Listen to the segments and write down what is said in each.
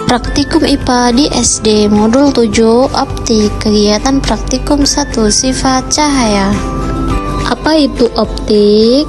Praktikum IPA di SD Modul 7 Optik. Kegiatan Praktikum 1 Sifat Cahaya. Apa itu optik?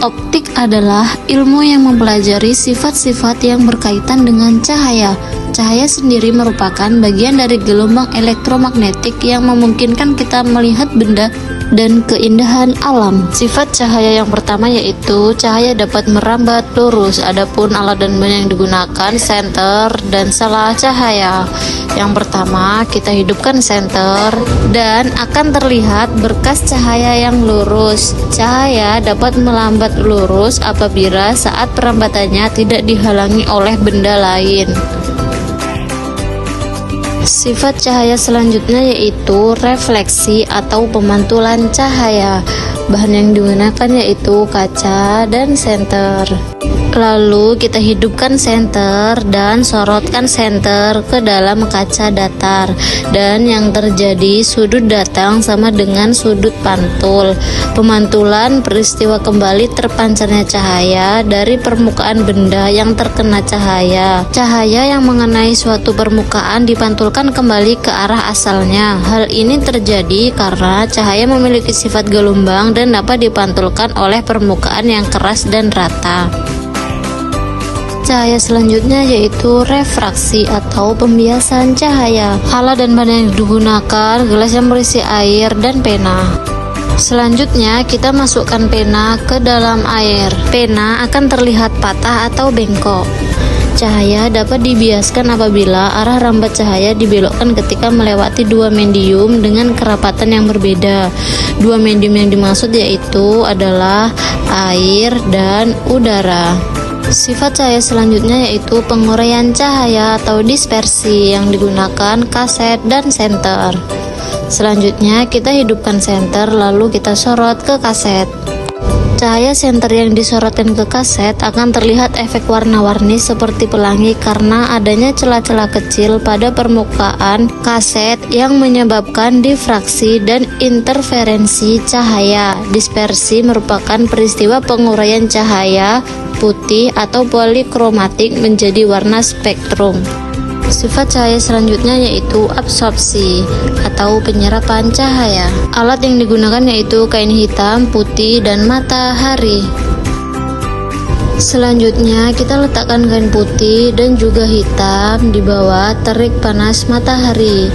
Optik adalah ilmu yang mempelajari sifat-sifat yang berkaitan dengan cahaya. Cahaya sendiri merupakan bagian dari gelombang elektromagnetik yang memungkinkan kita melihat benda dan keindahan alam. Sifat cahaya yang pertama yaitu cahaya dapat merambat lurus. Adapun alat dan benda yang digunakan senter dan salah cahaya. Yang pertama, kita hidupkan senter dan akan terlihat berkas cahaya yang lurus. Cahaya dapat melambat lurus apabila saat perambatannya tidak dihalangi oleh benda lain. Sifat cahaya selanjutnya yaitu refleksi atau pemantulan cahaya. Bahan yang digunakan yaitu kaca dan senter. Lalu kita hidupkan senter dan sorotkan senter ke dalam kaca datar, dan yang terjadi sudut datang sama dengan sudut pantul. Pemantulan peristiwa kembali terpancarnya cahaya dari permukaan benda yang terkena cahaya. Cahaya yang mengenai suatu permukaan dipantulkan kembali ke arah asalnya. Hal ini terjadi karena cahaya memiliki sifat gelombang dan dapat dipantulkan oleh permukaan yang keras dan rata. Cahaya selanjutnya yaitu refraksi atau pembiasan cahaya. Alat dan bahan yang digunakan gelas yang berisi air dan pena. Selanjutnya kita masukkan pena ke dalam air. Pena akan terlihat patah atau bengkok. Cahaya dapat dibiaskan apabila arah rambat cahaya dibelokkan ketika melewati dua medium dengan kerapatan yang berbeda. Dua medium yang dimaksud yaitu adalah air dan udara. Sifat cahaya selanjutnya yaitu penguraian cahaya atau dispersi yang digunakan kaset dan senter. Selanjutnya kita hidupkan senter lalu kita sorot ke kaset. Cahaya senter yang disorotkan ke kaset akan terlihat efek warna-warni seperti pelangi karena adanya celah-celah kecil pada permukaan kaset yang menyebabkan difraksi dan interferensi cahaya. Dispersi merupakan peristiwa penguraian cahaya putih atau polikromatik menjadi warna spektrum. Sifat cahaya selanjutnya yaitu absorpsi atau penyerapan cahaya. Alat yang digunakan yaitu kain hitam, putih, dan matahari. Selanjutnya kita letakkan kain putih dan juga hitam di bawah terik panas matahari.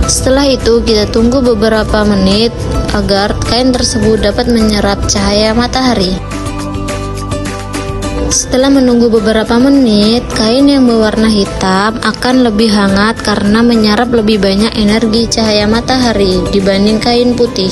Setelah itu kita tunggu beberapa menit agar kain tersebut dapat menyerap cahaya matahari. Setelah menunggu beberapa menit, kain yang berwarna hitam akan lebih hangat karena menyerap lebih banyak energi cahaya matahari dibanding kain putih.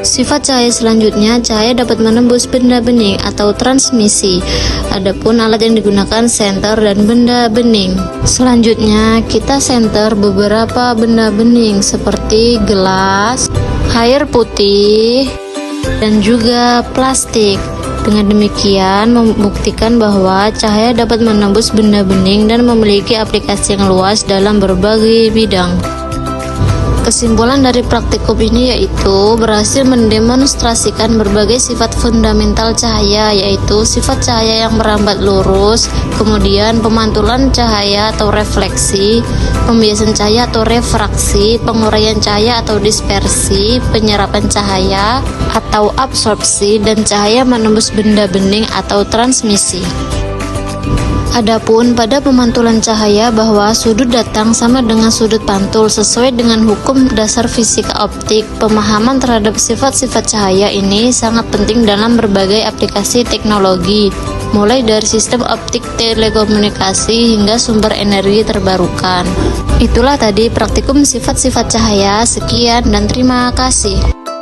Sifat cahaya selanjutnya, cahaya dapat menembus benda bening atau transmisi. Adapun alat yang digunakan senter dan benda bening. Selanjutnya, kita senter beberapa benda bening seperti gelas, air putih, dan juga plastik. Dengan demikian membuktikan bahwa cahaya dapat menembus benda bening dan memiliki aplikasi yang luas dalam berbagai bidang. Kesimpulan dari praktikum ini yaitu berhasil mendemonstrasikan berbagai sifat fundamental cahaya, yaitu sifat cahaya yang merambat lurus, kemudian pemantulan cahaya atau refleksi, pembiasan cahaya atau refraksi, penguraian cahaya atau dispersi, penyerapan cahaya atau absorpsi, dan cahaya menembus benda bening atau transmisi. Adapun pada pemantulan cahaya bahwa sudut datang sama dengan sudut pantul sesuai dengan hukum dasar fisika optik. Pemahaman terhadap sifat-sifat cahaya ini sangat penting dalam berbagai aplikasi teknologi, mulai dari sistem optik telekomunikasi hingga sumber energi terbarukan. Itulah tadi praktikum sifat-sifat cahaya. Sekian dan terima kasih.